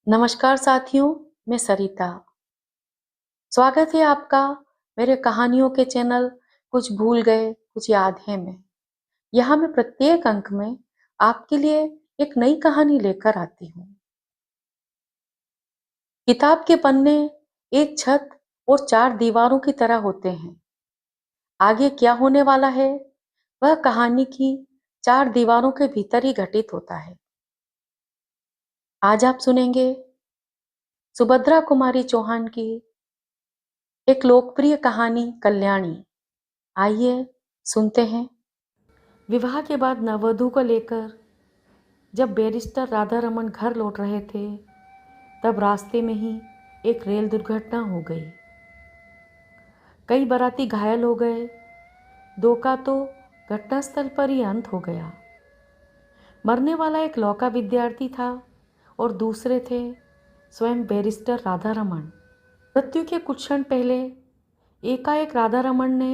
नमस्कार साथियों, मैं सरिता। स्वागत है आपका मेरे कहानियों के चैनल कुछ भूल गए, कुछ याद है में। यहाँ मैं प्रत्येक अंक में आपके लिए एक नई कहानी लेकर आती हूँ। किताब के पन्ने एक छत और चार दीवारों की तरह होते हैं। आगे क्या होने वाला है, वह कहानी की चार दीवारों के भीतर ही घटित होता है। आज आप सुनेंगे सुभद्रा कुमारी चौहान की एक लोकप्रिय कहानी कल्याणी। आइए सुनते हैं। विवाह के बाद नववधु को लेकर जब बैरिस्टर राधा रमन घर लौट रहे थे, तब रास्ते में ही एक रेल दुर्घटना हो गई। कई बाराती घायल हो गए। दो का तो घटनास्थल पर ही अंत हो गया। मरने वाला एक लौका विद्यार्थी था और दूसरे थे स्वयं बैरिस्टर राधा रमन। मृत्यु के कुछ क्षण पहले एकाएक राधा रमन ने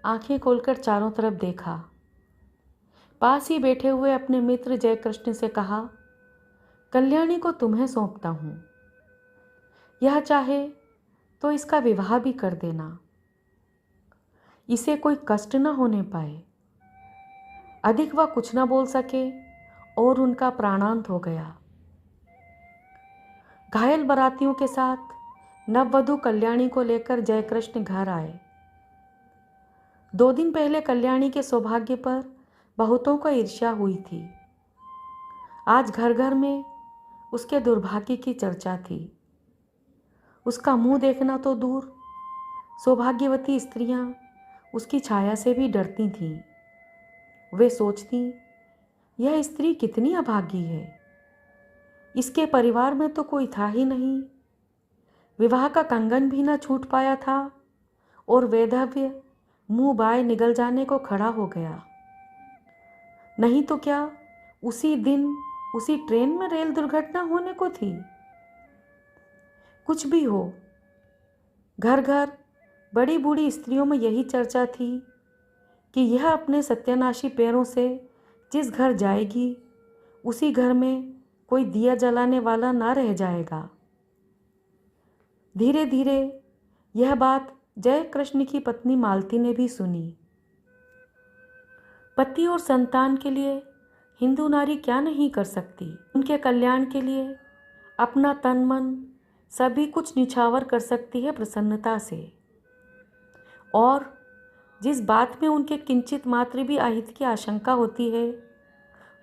आंखें खोलकर चारों तरफ देखा। पास ही बैठे हुए अपने मित्र जयकृष्ण से कहा, कल्याणी को तुम्हें सौंपता हूं। यह चाहे तो इसका विवाह भी कर देना, इसे कोई कष्ट न होने पाए। अधिक वह कुछ न बोल सके और उनका प्राणांत हो गया। घायल बारातियों के साथ नववधु कल्याणी को लेकर जयकृष्ण घर आए। 2 दिन पहले कल्याणी के सौभाग्य पर बहुतों को ईर्ष्या हुई थी। आज घर घर में उसके दुर्भाग्य की चर्चा थी। उसका मुंह देखना तो दूर, सौभाग्यवती स्त्रियां उसकी छाया से भी डरती थीं। वे सोचती, यह स्त्री कितनी अभागी है, इसके परिवार में तो कोई था ही नहीं। विवाह का कंगन भी न छूट पाया था और वैधव्य मुंह बाय निगल जाने को खड़ा हो गया। नहीं तो क्या उसी दिन उसी ट्रेन में रेल दुर्घटना होने को थी। कुछ भी हो, घर घर बड़ी बूढ़ी स्त्रियों में यही चर्चा थी कि यह अपने सत्यानाशी पैरों से जिस घर जाएगी, उसी घर में कोई दिया जलाने वाला ना रह जाएगा। धीरे धीरे यह बात जय कृष्ण की पत्नी मालती ने भी सुनी। पति और संतान के लिए हिंदू नारी क्या नहीं कर सकती। उनके कल्याण के लिए अपना तन मन सभी कुछ निछावर कर सकती है प्रसन्नता से। और जिस बात में उनके किंचित मात्र भी अहित की आशंका होती है,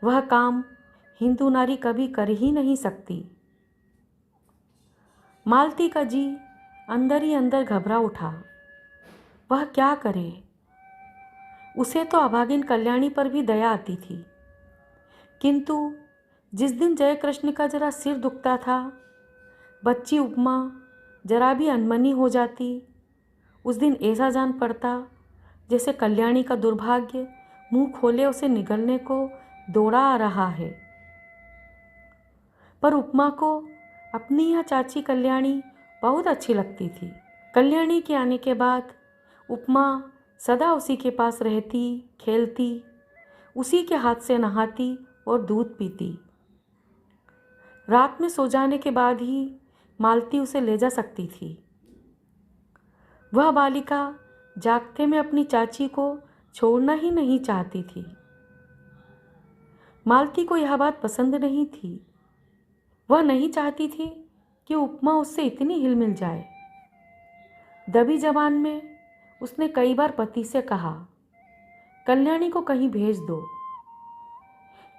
वह काम हिंदू नारी कभी कर ही नहीं सकती। मालती का जी अंदर ही अंदर घबरा उठा। वह क्या करे। उसे तो अभागिन कल्याणी पर भी दया आती थी, किंतु जिस दिन जयकृष्ण का जरा सिर दुखता था, बच्ची उपमा जरा भी अनमनी हो जाती, उस दिन ऐसा जान पड़ता जैसे कल्याणी का दुर्भाग्य मुंह खोले उसे निगलने को दौड़ा आ रहा है। पर उपमा को अपनी यह चाची कल्याणी बहुत अच्छी लगती थी। कल्याणी के आने के बाद उपमा सदा उसी के पास रहती, खेलती, उसी के हाथ से नहाती और दूध पीती। रात में सो जाने के बाद ही मालती उसे ले जा सकती थी। वह बालिका जागते में अपनी चाची को छोड़ना ही नहीं चाहती थी। मालती को यह बात पसंद नहीं थी। वह नहीं चाहती थी कि उपमा उससे इतनी हिलमिल जाए। दबी जबान में उसने कई बार पति से कहा, कल्याणी को कहीं भेज दो।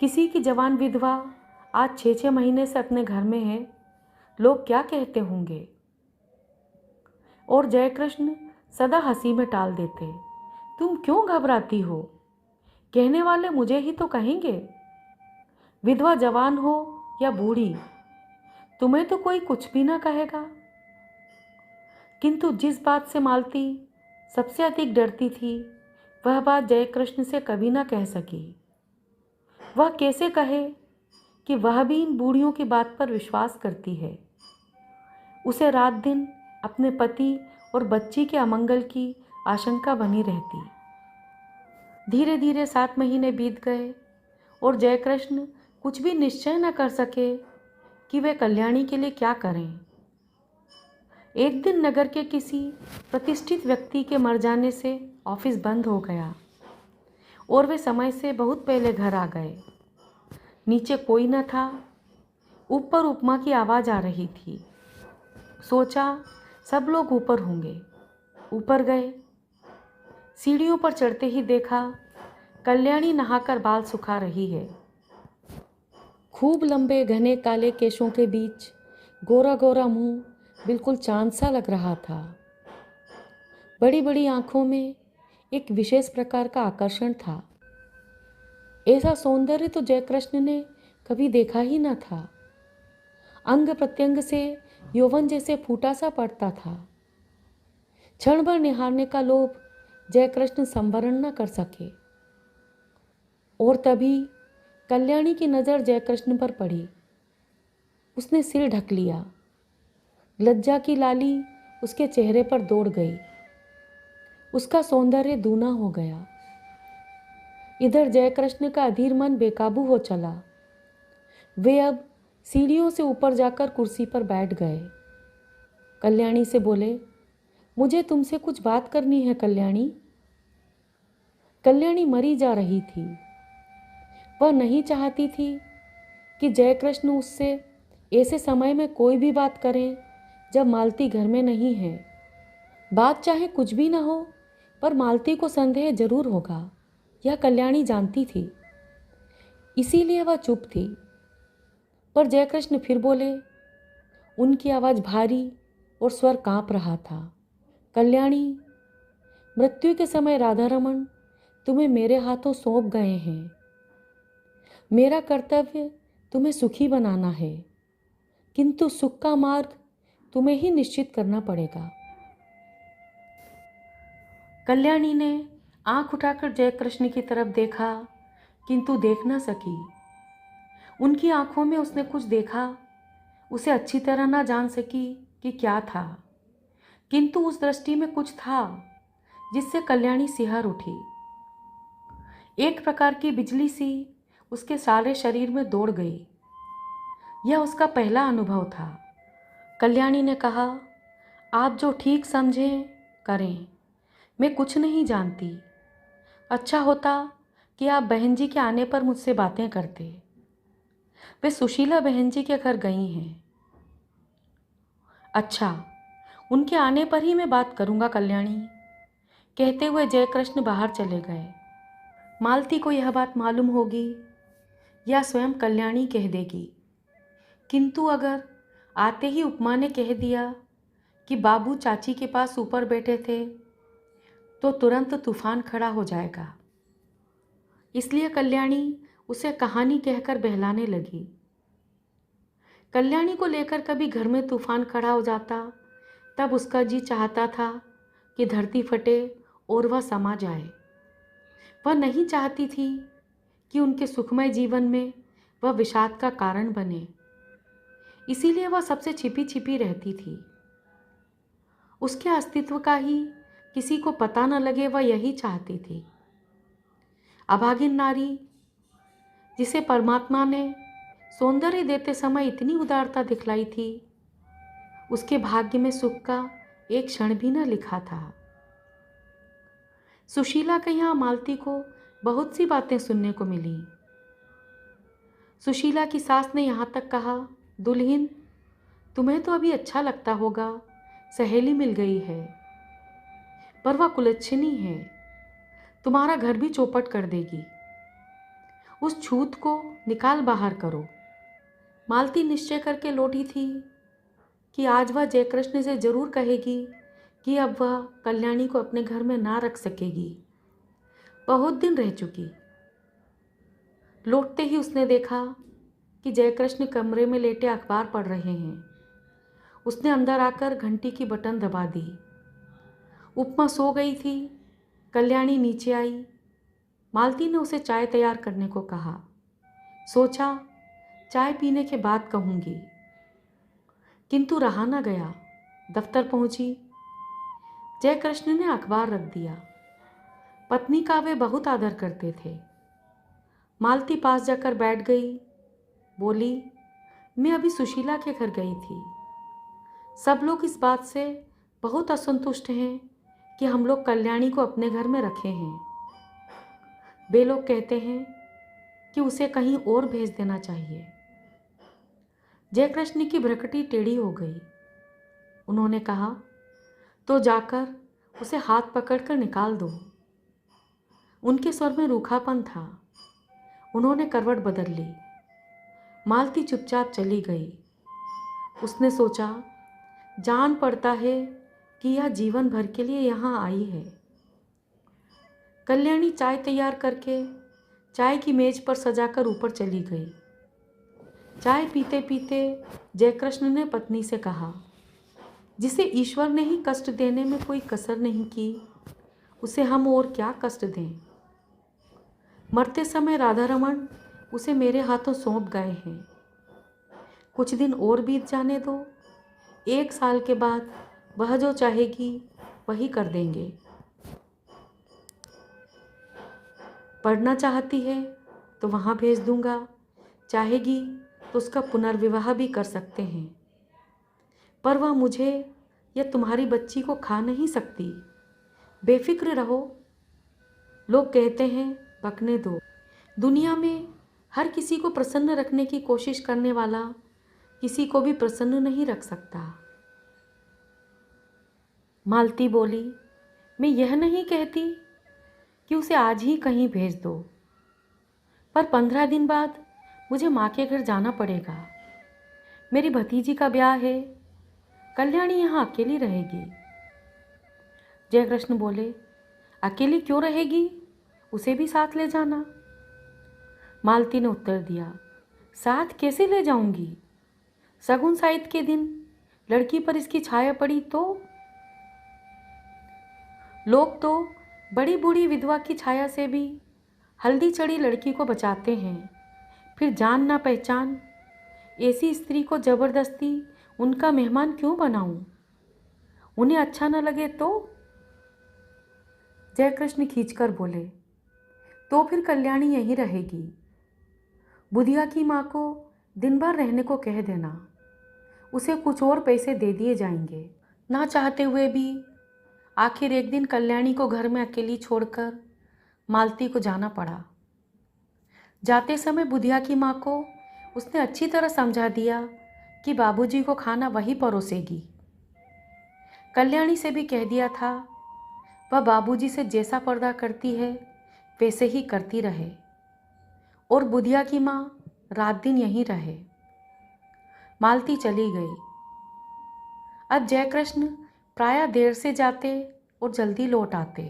किसी की जवान विधवा आज 6-6 महीने से अपने घर में है, लोग क्या कहते होंगे। और जयकृष्ण सदा हंसी में टाल देते, तुम क्यों घबराती हो, कहने वाले मुझे ही तो कहेंगे। विधवा जवान हो या बूढ़ी, तुम्हें तो कोई कुछ भी ना कहेगा। किंतु जिस बात से मालती सबसे अधिक डरती थी, वह बात जयकृष्ण से कभी ना कह सकी। वह कैसे कहे कि वह भी इन बूढ़ियों की बात पर विश्वास करती है। उसे रात दिन अपने पति और बच्ची के अमंगल की आशंका बनी रहती। धीरे धीरे 7 महीने बीत गए और जयकृष्ण कुछ भी निश्चय न कर सके कि वे कल्याणी के लिए क्या करें। एक दिन नगर के किसी प्रतिष्ठित व्यक्ति के मर जाने से ऑफिस बंद हो गया और वे समय से बहुत पहले घर आ गए। नीचे कोई न था, ऊपर उपमा की आवाज़ आ रही थी। सोचा सब लोग ऊपर होंगे। ऊपर गए। सीढ़ियों पर चढ़ते ही देखा कल्याणी नहाकर बाल सुखा रही है। खूब लंबे घने काले केशों के बीच गोरा गोरा मुंह बिल्कुल चांद सा लग रहा था। बड़ी बड़ी आंखों में एक विशेष प्रकार का आकर्षण था। ऐसा सौंदर्य तो जयकृष्ण ने कभी देखा ही न था। अंग प्रत्यंग से यौवन जैसे फूटा सा पड़ता था। क्षण भर निहारने का लोभ जयकृष्ण संवरण न कर सके। और तभी कल्याणी की नज़र जयकृष्ण पर पड़ी। उसने सिर ढक लिया। लज्जा की लाली उसके चेहरे पर दौड़ गई। उसका सौंदर्य दूना हो गया। इधर जयकृष्ण का अधीर मन बेकाबू हो चला। वे अब सीढ़ियों से ऊपर जाकर कुर्सी पर बैठ गए। कल्याणी से बोले, मुझे तुमसे कुछ बात करनी है कल्याणी। कल्याणी मरी जा रही थी। वह नहीं चाहती थी कि जयकृष्ण उससे ऐसे समय में कोई भी बात करें जब मालती घर में नहीं है। बात चाहे कुछ भी ना हो, पर मालती को संदेह जरूर होगा, यह कल्याणी जानती थी। इसीलिए वह चुप थी। पर जयकृष्ण फिर बोले। उनकी आवाज़ भारी और स्वर कांप रहा था। कल्याणी, मृत्यु के समय राधारमण तुम्हें मेरे हाथों सौंप गए हैं। मेरा कर्तव्य तुम्हें सुखी बनाना है, किंतु सुख का मार्ग तुम्हें ही निश्चित करना पड़ेगा। कल्याणी ने आंख उठाकर जयकृष्ण की तरफ देखा, किंतु देख न सकी। उनकी आंखों में उसने कुछ देखा, उसे अच्छी तरह ना जान सकी कि क्या था, किंतु उस दृष्टि में कुछ था जिससे कल्याणी सिहर उठी। एक प्रकार की बिजली सी उसके सारे शरीर में दौड़ गई। यह उसका पहला अनुभव था। कल्याणी ने कहा, आप जो ठीक समझें करें, मैं कुछ नहीं जानती। अच्छा होता कि आप बहन जी के आने पर मुझसे बातें करते। वे सुशीला बहन जी के घर गई हैं। अच्छा, उनके आने पर ही मैं बात करूंगा कल्याणी, कहते हुए जयकृष्ण बाहर चले गए। मालती को यह बात मालूम होगी या स्वयं कल्याणी कह देगी, किंतु अगर आते ही उपमा ने कह दिया कि बाबू चाची के पास ऊपर बैठे थे तो तुरंत तूफान खड़ा हो जाएगा। इसलिए कल्याणी उसे कहानी कहकर बहलाने लगी। कल्याणी को लेकर कभी घर में तूफान खड़ा हो जाता तब उसका जी चाहता था कि धरती फटे और वह समा जाए। वह नहीं चाहती थी कि उनके सुखमय जीवन में वह विषाद का कारण बने। इसीलिए वह सबसे छिपी छिपी रहती थी। उसके अस्तित्व का ही किसी को पता न लगे, वह यही चाहती थी। अभागिन नारी जिसे परमात्मा ने सौंदर्य देते समय इतनी उदारता दिखलाई थी, उसके भाग्य में सुख का एक क्षण भी न लिखा था। सुशीला के यहाँ मालती को बहुत सी बातें सुनने को मिली। सुशीला की सास ने यहाँ तक कहा, दुल्हन, तुम्हें तो अभी अच्छा लगता होगा, सहेली मिल गई है, पर वह कुलच्छनी है, तुम्हारा घर भी चौपट कर देगी। उस छूत को निकाल बाहर करो। मालती निश्चय करके लौटी थी कि आज वह जयकृष्ण से जरूर कहेगी कि अब वह कल्याणी को अपने घर में ना रख सकेगी। बहुत दिन रह चुकी। लौटते ही उसने देखा कि जयकृष्ण कमरे में लेटे अखबार पढ़ रहे हैं। उसने अंदर आकर घंटी की बटन दबा दी। उपमा सो गई थी। कल्याणी नीचे आई। मालती ने उसे चाय तैयार करने को कहा। सोचा चाय पीने के बाद कहूँगी, किंतु रहा न गया। दफ्तर पहुंची। जयकृष्ण ने अखबार रख दिया। पत्नी का वे बहुत आदर करते थे। मालती पास जाकर बैठ गई। बोली, मैं अभी सुशीला के घर गई थी। सब लोग इस बात से बहुत असंतुष्ट हैं कि हम लोग कल्याणी को अपने घर में रखे हैं। वे लोग कहते हैं कि उसे कहीं और भेज देना चाहिए। जयकृष्ण की भ्रकटी टेढ़ी हो गई। उन्होंने कहा, तो जाकर उसे हाथ पकड़कर निकाल दो। उनके स्वर में रूखापन था। उन्होंने करवट बदल ली। मालती चुपचाप चली गई। उसने सोचा, जान पड़ता है कि यह जीवन भर के लिए यहाँ आई है। कल्याणी चाय तैयार करके चाय की मेज पर सजाकर ऊपर चली गई। चाय पीते पीते जयकृष्ण ने पत्नी से कहा, जिसे ईश्वर ने ही कष्ट देने में कोई कसर नहीं की, उसे हम और क्या कष्ट दें। मरते समय राधा रमन उसे मेरे हाथों सौंप गए हैं। कुछ दिन और बीत जाने दो। 1 साल के बाद वह जो चाहेगी वही कर देंगे। पढ़ना चाहती है तो वहाँ भेज दूंगा। चाहेगी तो उसका पुनर्विवाह भी कर सकते हैं। पर वह मुझे या तुम्हारी बच्ची को खा नहीं सकती। बेफिक्र रहो। लोग कहते हैं बकने दो। दुनिया में हर किसी को प्रसन्न रखने की कोशिश करने वाला किसी को भी प्रसन्न नहीं रख सकता। मालती बोली, मैं यह नहीं कहती कि उसे आज ही कहीं भेज दो, पर 15 दिन बाद मुझे माँ के घर जाना पड़ेगा। मेरी भतीजी का ब्याह है। कल्याणी यहाँ अकेली रहेगी। जयकृष्ण बोले, अकेली क्यों रहेगी? उसे भी साथ ले जाना। मालती ने उत्तर दिया, साथ कैसे ले जाऊंगी? शगुन साइत के दिन लड़की पर इसकी छाया पड़ी तो? लोग तो बड़ी बूढ़ी विधवा की छाया से भी हल्दी चढ़ी लड़की को बचाते हैं। फिर जान ना पहचान ऐसी स्त्री को जबरदस्ती उनका मेहमान क्यों बनाऊं? उन्हें अच्छा न लगे तो? जयकृष्ण खींचकर बोले, तो फिर कल्याणी यहीं रहेगी। बुधिया की माँ को दिन भर रहने को कह देना। उसे कुछ और पैसे दे दिए जाएंगे। ना चाहते हुए भी आखिर एक दिन कल्याणी को घर में अकेली छोड़कर मालती को जाना पड़ा। जाते समय बुधिया की माँ को उसने अच्छी तरह समझा दिया कि बाबूजी को खाना वही परोसेगी। कल्याणी से भी कह दिया था वह बाबूजी से जैसा पर्दा करती है वैसे ही करती रहे और बुधिया की माँ रात दिन यहीं रहे। मालती चली गई। अब जयकृष्ण प्रायः देर से जाते और जल्दी लौट आते।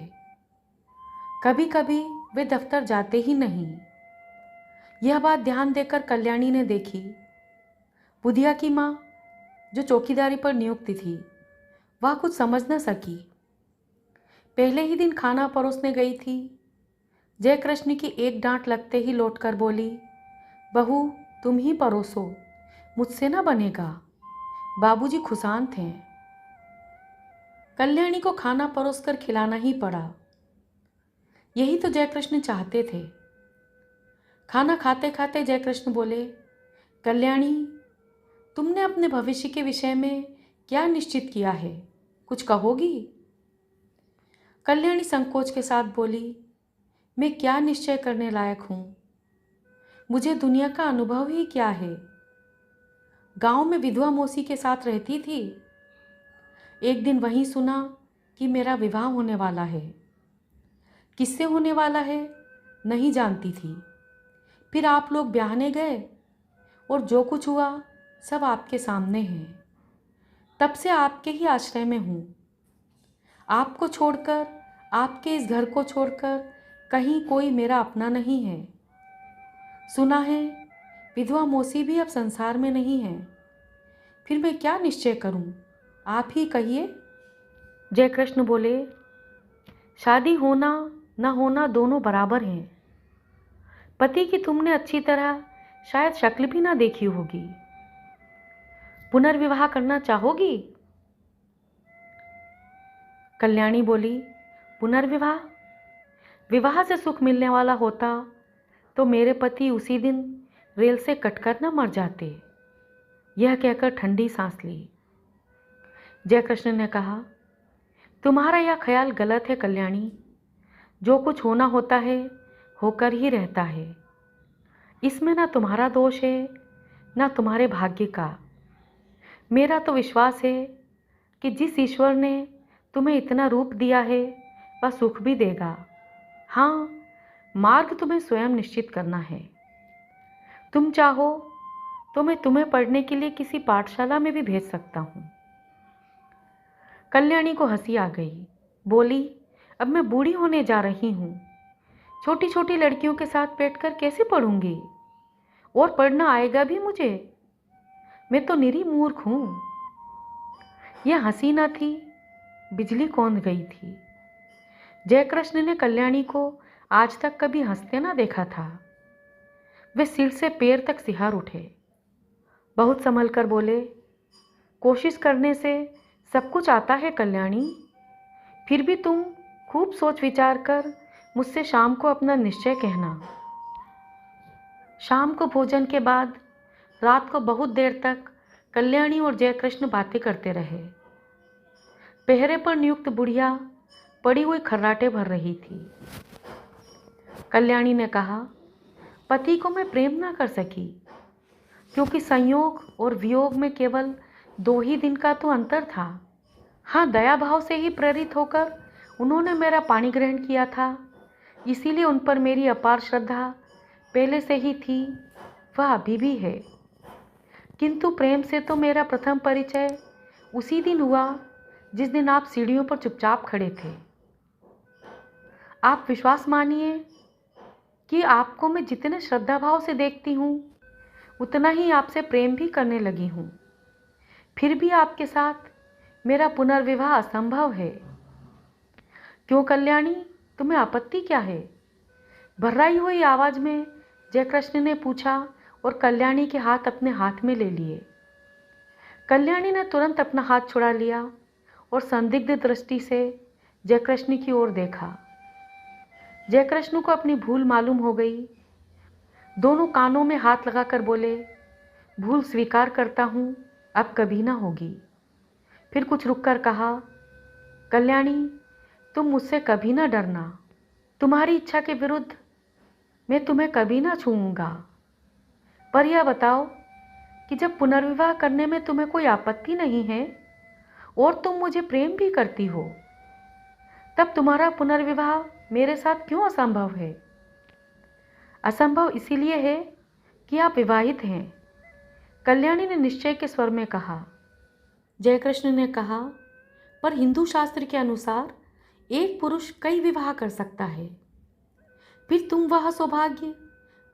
कभी कभी वे दफ्तर जाते ही नहीं। यह बात ध्यान देकर कल्याणी ने देखी। बुधिया की माँ जो चौकीदारी पर नियुक्त थी वह कुछ समझ न सकी। पहले ही दिन खाना परोसने गई थी। जयकृष्ण की एक डांट लगते ही लौटकर बोली, बहू तुम ही परोसो, मुझसे ना बनेगा। बाबूजी खुशांत हैं। कल्याणी को खाना परोसकर खिलाना ही पड़ा। यही तो जयकृष्ण चाहते थे। खाना खाते खाते जयकृष्ण बोले, कल्याणी तुमने अपने भविष्य के विषय में क्या निश्चित किया है? कुछ कहोगी? कल्याणी संकोच के साथ बोली, मैं क्या निश्चय करने लायक हूँ? मुझे दुनिया का अनुभव ही क्या है। गांव में विधवा मौसी के साथ रहती थी। एक दिन वहीं सुना कि मेरा विवाह होने वाला है। किससे होने वाला है नहीं जानती थी। फिर आप लोग ब्याहने गए और जो कुछ हुआ सब आपके सामने है। तब से आपके ही आश्रय में हूँ। आपको छोड़कर, आपके इस घर को छोड़कर कहीं कोई मेरा अपना नहीं है। सुना है विधवा मौसी भी अब संसार में नहीं है। फिर मैं क्या निश्चय करूं? आप ही कहिए। जयकृष्ण बोले, शादी होना न होना दोनों बराबर हैं। पति की तुमने अच्छी तरह शायद शक्ल भी ना देखी होगी। पुनर्विवाह करना चाहोगी? कल्याणी बोली, पुनर्विवाह? विवाह से सुख मिलने वाला होता तो मेरे पति उसी दिन रेल से कटकर न मर जाते। यह कहकर ठंडी सांस ली। जयकृष्ण ने कहा, तुम्हारा यह ख्याल गलत है कल्याणी। जो कुछ होना होता है होकर ही रहता है। इसमें ना तुम्हारा दोष है ना तुम्हारे भाग्य का। मेरा तो विश्वास है कि जिस ईश्वर ने तुम्हें इतना रूप दिया है वह सुख भी देगा। हाँ, मार्ग तुम्हें स्वयं निश्चित करना है। तुम चाहो तो मैं तुम्हें पढ़ने के लिए किसी पाठशाला में भी भेज सकता हूँ। कल्याणी को हंसी आ गई। बोली, अब मैं बूढ़ी होने जा रही हूँ। छोटी छोटी लड़कियों के साथ बैठकर कैसे पढ़ूंगी? और पढ़ना आएगा भी मुझे? मैं तो निरी मूर्ख हूँ। यह हंसी न थी, बिजली कौंध गई थी। जयकृष्ण ने कल्याणी को आज तक कभी हंसते ना देखा था। वे सिर से पैर तक सिहर उठे। बहुत संभल कर बोले, कोशिश करने से सब कुछ आता है कल्याणी। फिर भी तुम खूब सोच विचार कर मुझसे शाम को अपना निश्चय कहना। शाम को भोजन के बाद रात को बहुत देर तक कल्याणी और जयकृष्ण बातें करते रहे। पहरे पर नियुक्त बुढ़िया पड़ी हुई खर्राटे भर रही थी। कल्याणी ने कहा, पति को मैं प्रेम ना कर सकी क्योंकि संयोग और वियोग में केवल 2 ही दिन का तो अंतर था। हाँ, दया भाव से ही प्रेरित होकर उन्होंने मेरा पाणी ग्रहण किया था, इसीलिए उन पर मेरी अपार श्रद्धा पहले से ही थी, वह अभी भी है। किंतु प्रेम से तो मेरा प्रथम परिचय उसी दिन हुआ जिस दिन आप सीढ़ियों पर चुपचाप खड़े थे। आप विश्वास मानिए कि आपको मैं जितने श्रद्धा भाव से देखती हूँ उतना ही आपसे प्रेम भी करने लगी हूँ। फिर भी आपके साथ मेरा पुनर्विवाह असंभव है। क्यों कल्याणी, तुम्हें आपत्ति क्या है? भर्राई हुई आवाज में जयकृष्ण ने पूछा और कल्याणी के हाथ अपने हाथ में ले लिए। कल्याणी ने तुरंत अपना हाथ छुड़ा लिया और संदिग्ध दृष्टि से जयकृष्ण की ओर देखा। जयकृष्ण को अपनी भूल मालूम हो गई। दोनों कानों में हाथ लगाकर बोले, भूल स्वीकार करता हूँ, अब कभी ना होगी। फिर कुछ रुककर कहा, कल्याणी, तुम मुझसे कभी ना डरना। तुम्हारी इच्छा के विरुद्ध मैं तुम्हें कभी ना छूऊंगा। पर यह बताओ कि जब पुनर्विवाह करने में तुम्हें कोई आपत्ति नहीं है और तुम मुझे प्रेम भी करती हो, तब तुम्हारा पुनर्विवाह मेरे साथ क्यों असंभव है? असंभव इसीलिए है कि आप विवाहित हैं, कल्याणी ने निश्चय के स्वर में कहा। जयकृष्ण ने कहा, पर हिंदू शास्त्र के अनुसार एक पुरुष कई विवाह कर सकता है। फिर तुम वह सौभाग्य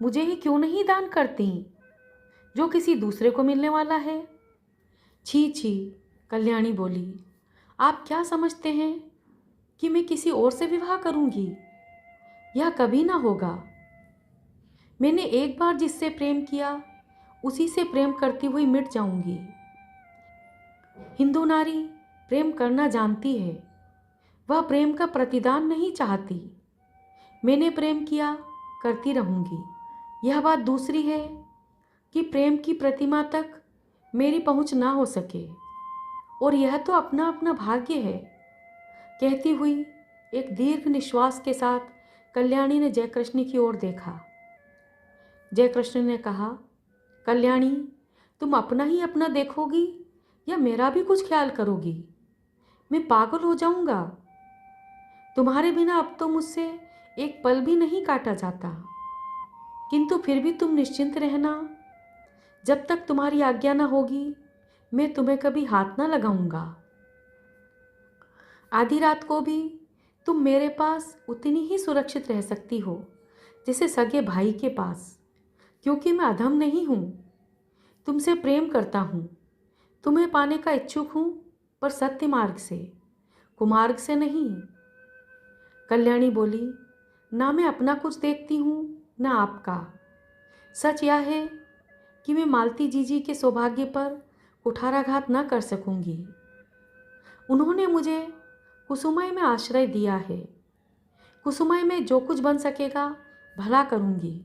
मुझे ही क्यों नहीं दान करती जो किसी दूसरे को मिलने वाला है? छी छी, कल्याणी बोली, आप क्या समझते हैं कि मैं किसी और से विवाह करूंगी? यह कभी ना होगा। मैंने एक बार जिससे प्रेम किया उसी से प्रेम करती हुई मिट जाऊंगी। हिंदू नारी प्रेम करना जानती है, वह प्रेम का प्रतिदान नहीं चाहती। मैंने प्रेम किया, करती रहूंगी। यह बात दूसरी है कि प्रेम की प्रतिमा तक मेरी पहुंच ना हो सके, और यह तो अपना अपना भाग्य है। कहती हुई एक दीर्घ निश्वास के साथ कल्याणी ने जयकृष्ण की ओर देखा। जयकृष्ण ने कहा, कल्याणी, तुम अपना ही अपना देखोगी या मेरा भी कुछ ख्याल करोगी? मैं पागल हो जाऊंगा। तुम्हारे बिना अब तो मुझसे एक पल भी नहीं काटा जाता। किंतु फिर भी तुम निश्चिंत रहना, जब तक तुम्हारी आज्ञा न होगी मैं तुम्हें कभी हाथ ना लगाऊंगा। आधी रात को भी तुम मेरे पास उतनी ही सुरक्षित रह सकती हो जैसे सगे भाई के पास, क्योंकि मैं अधम नहीं हूँ। तुमसे प्रेम करता हूँ, तुम्हें पाने का इच्छुक हूँ, पर सत्य मार्ग से, कुमार्ग से नहीं। कल्याणी बोली, ना मैं अपना कुछ देखती हूँ ना आपका। सच यह है कि मैं मालती जीजी के सौभाग्य पर कुठाराघात न कर सकूंगी। उन्होंने मुझे कुसुमय में आश्रय दिया है। कुसुमय में जो कुछ बन सकेगा भला करूंगी,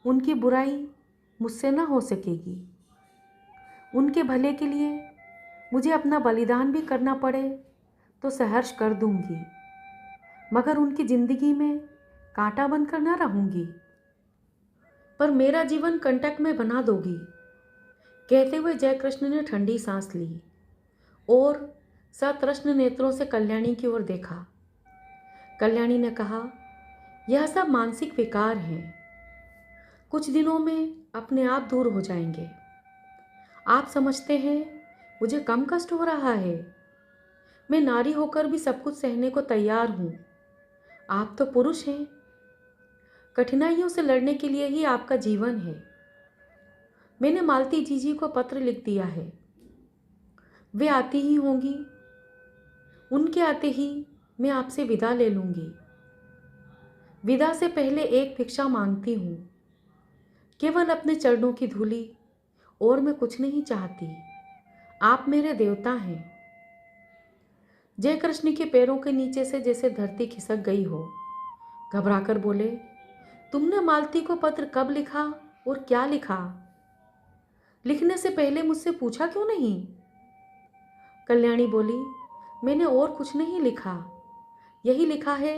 उनकी बुराई मुझसे न हो सकेगी। उनके भले के लिए मुझे अपना बलिदान भी करना पड़े तो सहर्ष कर दूंगी, मगर उनकी जिंदगी में कांटा बनकर न रहूंगी। पर मेरा जीवन कंटक में बना दोगी। कहते हुए जयकृष्ण ने ठंडी सांस ली और सतृष्ण नेत्रों से कल्याणी की ओर देखा। कल्याणी ने कहा, यह सब मानसिक विकार हैं, कुछ दिनों में अपने आप दूर हो जाएंगे। आप समझते हैं मुझे कम कष्ट हो रहा है? मैं नारी होकर भी सब कुछ सहने को तैयार हूँ। आप तो पुरुष हैं। कठिनाइयों से लड़ने के लिए ही आपका जीवन है। मैंने मालती जीजी को पत्र लिख दिया है। वे आती ही होंगी। उनके आते ही मैं आपसे विदा ले लूँगी। विदा से पहले एक भिक्षा मांगती हूँ, केवल अपने चरणों की धूली, और मैं कुछ नहीं चाहती। आप मेरे देवता हैं। जयकृष्ण के पैरों के नीचे से जैसे धरती खिसक गई हो। घबराकर बोले, तुमने मालती को पत्र कब लिखा और क्या लिखा? लिखने से पहले मुझसे पूछा क्यों नहीं? कल्याणी बोली, मैंने और कुछ नहीं लिखा। यही लिखा है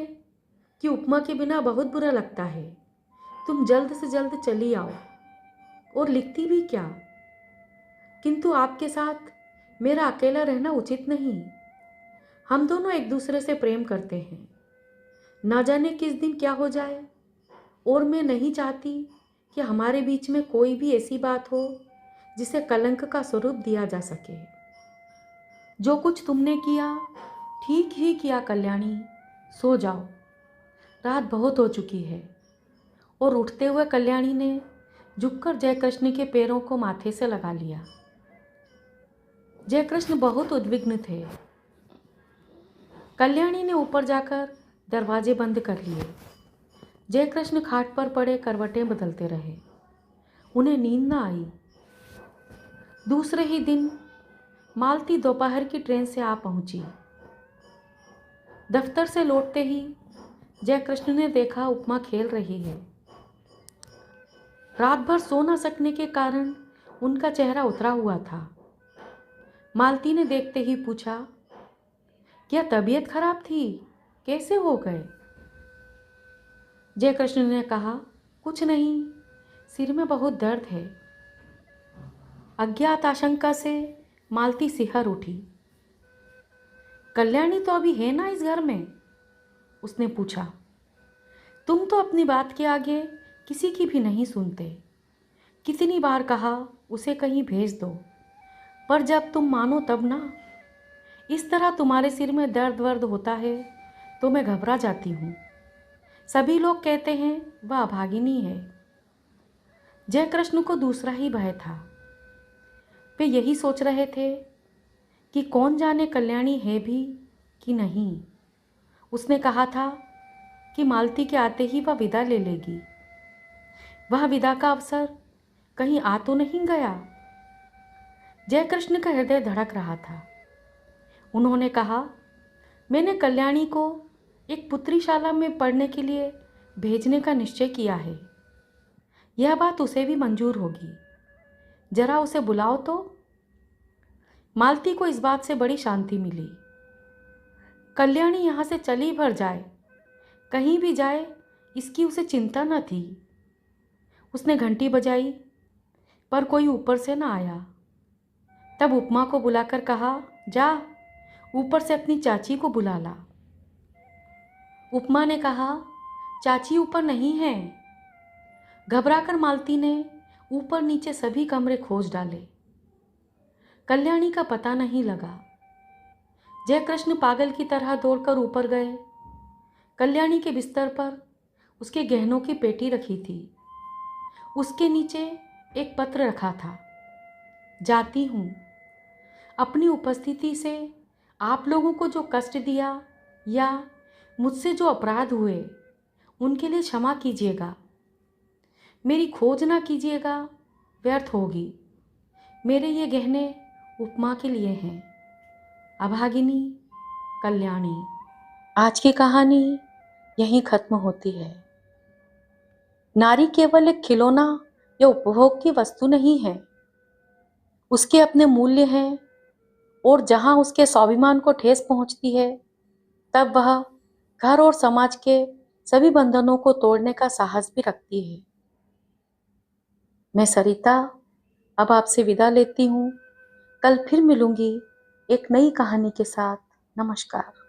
कि उपमा के बिना बहुत बुरा लगता है, तुम जल्द से जल्द चली आओ। और लिखती भी क्या, किंतु आपके साथ मेरा अकेला रहना उचित नहीं। हम दोनों एक दूसरे से प्रेम करते हैं। ना जाने किस दिन क्या हो जाए, और मैं नहीं चाहती कि हमारे बीच में कोई भी ऐसी बात हो जिसे कलंक का स्वरूप दिया जा सके। जो कुछ तुमने किया ठीक ही किया कल्याणी, सो जाओ, रात बहुत हो चुकी है। और उठते हुए कल्याणी ने झुककर जयकृष्ण के पैरों को माथे से लगा लिया। जयकृष्ण बहुत उद्विग्न थे। कल्याणी ने ऊपर जाकर दरवाजे बंद कर लिए। जयकृष्ण खाट पर पड़े करवटें बदलते रहे। उन्हें नींद न आई। दूसरे ही दिन मालती दोपहर की ट्रेन से आ पहुंची। दफ्तर से लौटते ही जयकृष्ण ने देखा उपमा खेल रही है। रात भर सो न सकने के कारण उनका चेहरा उतरा हुआ था। मालती ने देखते ही पूछा, क्या तबीयत खराब थी? कैसे हो गए? जयकृष्ण ने कहा, कुछ नहीं, सिर में बहुत दर्द है। अज्ञात आशंका से मालती सिहर उठी। कल्याणी तो अभी है ना इस घर में? उसने पूछा। तुम तो अपनी बात के आगे किसी की भी नहीं सुनते। कितनी बार कहा उसे कहीं भेज दो, पर जब तुम मानो तब ना। इस तरह तुम्हारे सिर में दर्द वर्द होता है तो मैं घबरा जाती हूँ। सभी लोग कहते हैं वह अभागिनी है। जयकृष्ण को दूसरा ही भय था। वे यही सोच रहे थे कि कौन जाने कल्याणी है भी कि नहीं। उसने कहा था कि मालती के आते ही वह विदा ले लेगी। वह विदा का अवसर कहीं आ तो नहीं गया? जयकृष्ण का हृदय धड़क रहा था। उन्होंने कहा, मैंने कल्याणी को एक पुत्रीशाला में पढ़ने के लिए भेजने का निश्चय किया है। यह बात उसे भी मंजूर होगी। जरा उसे बुलाओ तो। मालती को इस बात से बड़ी शांति मिली। कल्याणी यहाँ से चली भर जाए, कहीं भी जाए, इसकी उसे चिंता न थी। उसने घंटी बजाई, पर कोई ऊपर से न आया। तब उपमा को बुलाकर कहा, जा ऊपर से अपनी चाची को बुला ला। उपमा ने कहा, चाची ऊपर नहीं है। घबराकर मालती ने ऊपर नीचे सभी कमरे खोज डाले। कल्याणी का पता नहीं लगा। जयकृष्ण पागल की तरह दौड़कर ऊपर गए। कल्याणी के बिस्तर पर उसके गहनों की पेटी रखी थी। उसके नीचे एक पत्र रखा था। जाती हूँ। अपनी उपस्थिति से आप लोगों को जो कष्ट दिया या मुझसे जो अपराध हुए उनके लिए क्षमा कीजिएगा। मेरी खोज ना कीजिएगा, व्यर्थ होगी। मेरे ये गहने उपमा के लिए हैं। अभागिनी कल्याणी। आज की कहानी यहीं खत्म होती है। नारी केवल एक खिलौना या उपभोग की वस्तु नहीं है। उसके अपने मूल्य हैं और जहां उसके स्वाभिमान को ठेस पहुंचती है, तब वह घर और समाज के सभी बंधनों को तोड़ने का साहस भी रखती है। मैं सरिता अब आपसे विदा लेती हूँ। कल फिर मिलूंगी एक नई कहानी के साथ। नमस्कार।